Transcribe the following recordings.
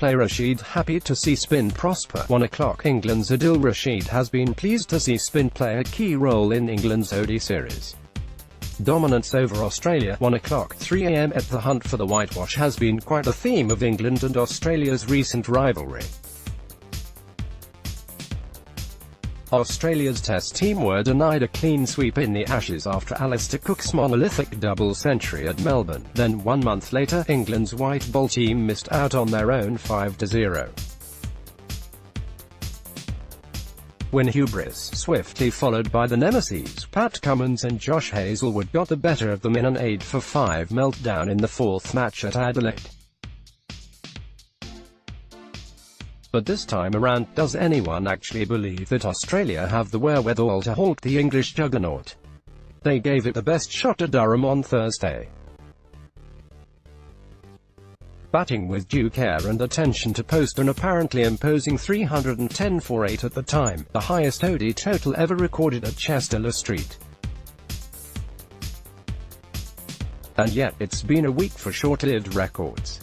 play Rashid happy to see spin prosper. 1 o'clock England's Adil Rashid has been pleased to see spin play a key role in England's ODI series dominance over Australia. 1 o'clock 3 a.m. at the hunt for the whitewash has been quite a theme of England and Australia's recent rivalry. Australia's Test team were denied a clean sweep in the Ashes after Alistair Cook's monolithic double century at Melbourne. Then 1 month later, England's white ball team missed out on their own 5-0. When hubris, swiftly followed by the nemesis, Pat Cummins and Josh Hazlewood got the better of them in an 8-for-5 meltdown in the fourth match at Adelaide. But this time around, does anyone actually believe that Australia have the wherewithal to halt the English juggernaut? They gave it the best shot at Durham on Thursday. Batting with due care and attention to post an apparently imposing 310 for 8 at the time, the highest ODI total ever recorded at Chester Street. And yet, it's been a week for short-lived records.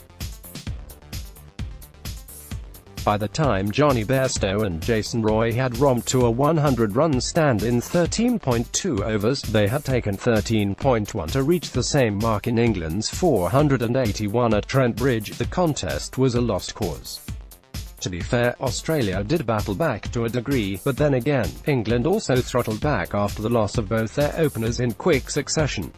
By the time Johnny Bairstow and Jason Roy had romped to a 100-run stand in 13.2 overs, they had taken 13.1 to reach the same mark in England's 481 at Trent Bridge. The contest was a lost cause. To be fair, Australia did battle back to a degree, but then again, England also throttled back after the loss of both their openers in quick succession.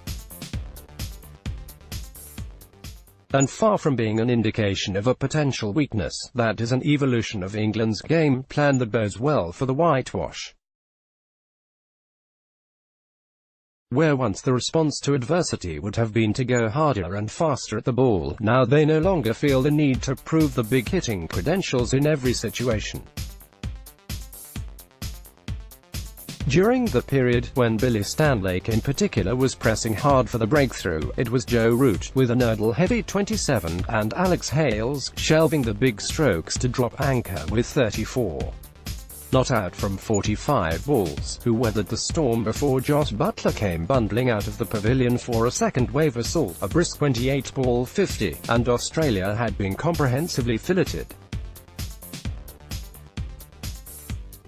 And far from being an indication of a potential weakness, that is an evolution of England's game plan that bodes well for the whitewash. Where once the response to adversity would have been to go harder and faster at the ball, now they no longer feel the need to prove the big-hitting credentials in every situation. During the period when Billy Stanlake in particular was pressing hard for the breakthrough, it was Joe Root, with a nurdle-heavy 27, and Alex Hales, shelving the big strokes to drop anchor with 34. Not out from 45 balls, who weathered the storm before Joss Buttler came bundling out of the pavilion for a second wave assault, a brisk 28-ball 50, and Australia had been comprehensively filleted.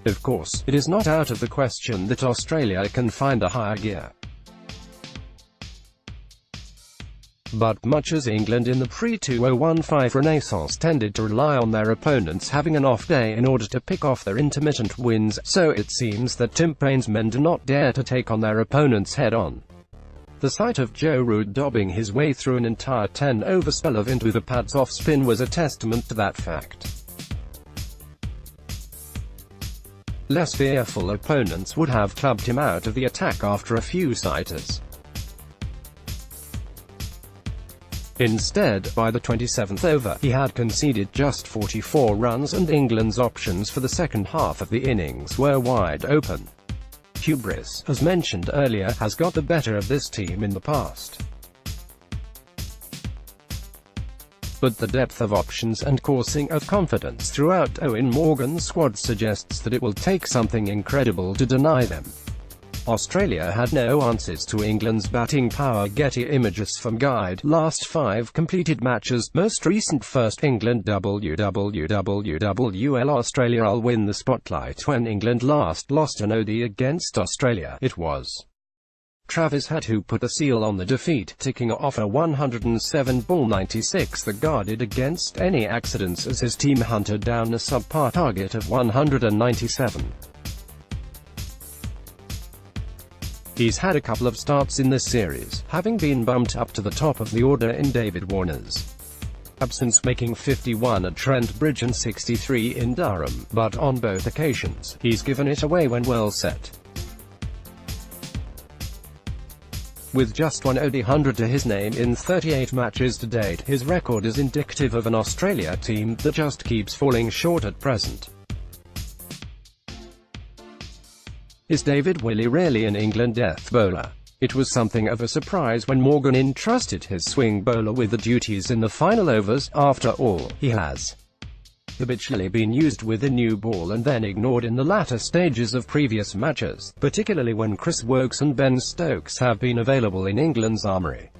Of course, it is not out of the question that Australia can find a higher gear. But much as England in the pre-2015 Renaissance tended to rely on their opponents having an off day in order to pick off their intermittent wins, so it seems that Tim Paine's men do not dare to take on their opponents head-on. The sight of Joe Root dobbing his way through an entire 10-over spell of into the pads off spin was a testament to that fact. Less fearful opponents would have clubbed him out of the attack after a few sighters. Instead, by the 27th over, he had conceded just 44 runs and England's options for the second half of the innings were wide open. Hubris, as mentioned earlier, has got the better of this team in the past. But the depth of options and coursing of confidence throughout Owen Morgan's squad suggests that it will take something incredible to deny them. Australia had no answers to England's batting power. Getty images from Guide. Last 5 completed matches, most recent first England WWWWL Australia. I'll win the spotlight. When England last lost an ODI against Australia, it was Travis Head who put the seal on the defeat, ticking off a 107-ball 96 that guarded against any accidents as his team hunted down a subpar target of 197. He's had a couple of starts in this series, having been bumped up to the top of the order in David Warner's absence, making 51 at Trent Bridge and 63 in Durham, but on both occasions, he's given it away when well set. With just one ODI 100 to his name in 38 matches to date, his record is indicative of an Australia team that just keeps falling short at present. Is David Willey really an England death bowler? It was something of a surprise when Morgan entrusted his swing bowler with the duties in the final overs. After all, he has habitually been used with a new ball and then ignored in the latter stages of previous matches, particularly when Chris Woakes and Ben Stokes have been available in England's armoury.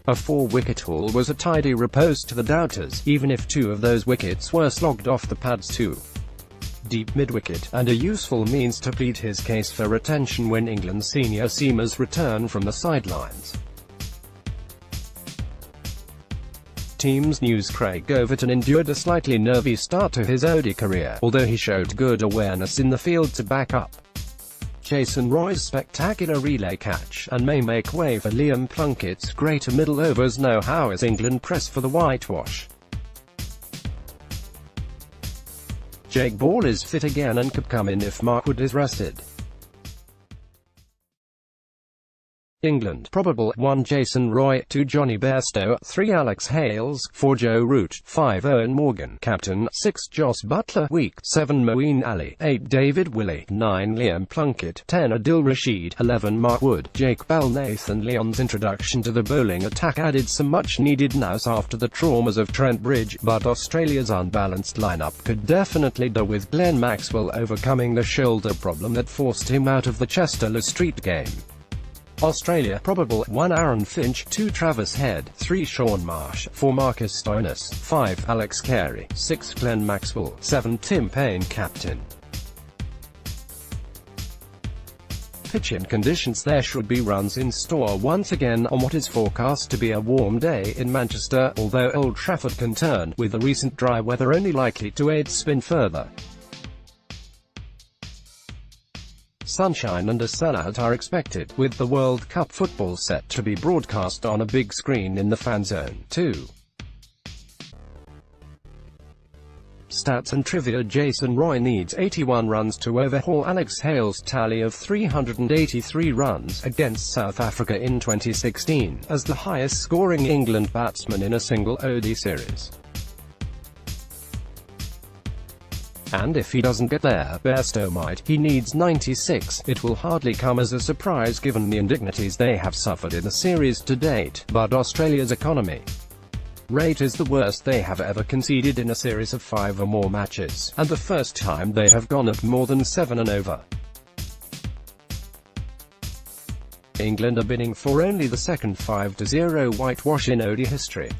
A 4-wicket haul was a tidy repose to the doubters, even if 2 of those wickets were slogged off the pads too. Deep mid-wicket, and a useful means to plead his case for retention when England's senior seamers return from the sidelines. Teams News: Craig Overton endured a slightly nervy start to his ODI career, although he showed good awareness in the field to back up Jason Roy's spectacular relay catch, and may make way for Liam Plunkett's greater middle overs know-how as England press for the whitewash. Jake Ball is fit again and could come in if Mark Wood is rested. England. Probable: 1 Jason Roy, 2 Johnny Bairstow, 3 Alex Hales, 4 Joe Root, 5 Owen Morgan, captain, 6 Jos Buttler, weak, 7 Moeen Ali, 8 David Willey, 9 Liam Plunkett, 10 Adil Rashid, 11 Mark Wood. Jake Bell. Nathan Lyon's introduction to the bowling attack added some much-needed nous after the traumas of Trent Bridge, but Australia's unbalanced lineup could definitely do with Glenn Maxwell overcoming the shoulder problem that forced him out of the Chester-Le Street game. Australia. Probable: 1 Aaron Finch, 2 Travis Head, 3 Shaun Marsh, 4 Marcus Stoinis, 5 Alex Carey, 6 Glenn Maxwell, 7 Tim Payne, captain. Pitch and conditions: there should be runs in store once again on what is forecast to be a warm day in Manchester, although Old Trafford can turn, with the recent dry weather only likely to aid spin further. Sunshine and a sellout are expected, with the World Cup football set to be broadcast on a big screen in the fan zone, too. Stats and trivia: Jason Roy needs 81 runs to overhaul Alex Hales' tally of 383 runs against South Africa in 2016, as the highest-scoring England batsman in a single ODI series. And if he doesn't get there, Bairstow might. He needs 96. It will hardly come as a surprise given the indignities they have suffered in the series to date, but Australia's economy rate is the worst they have ever conceded in a series of 5 or more matches, and the first time they have gone up more than 7 and over. England are bidding for only the second 5-0 whitewash in ODI history.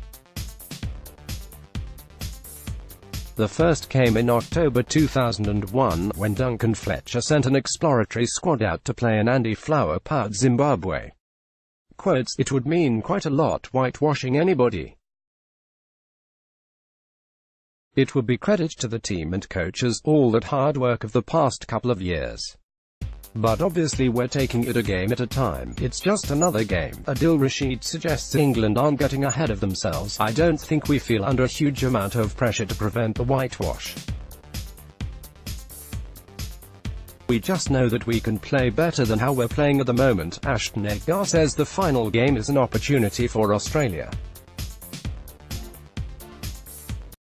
The first came in October 2001, when Duncan Fletcher sent an exploratory squad out to play an Andy Flower-powered Zimbabwe. Quotes: "It would mean quite a lot whitewashing anybody. It would be credit to the team and coaches, all that hard work of the past couple of years. But obviously we're taking it a game at a time. It's just another game." Adil Rashid suggests England aren't getting ahead of themselves. "I don't think we feel under a huge amount of pressure to prevent the whitewash. We just know that we can play better than how we're playing at the moment." Ashton Agar says the final game is an opportunity for Australia.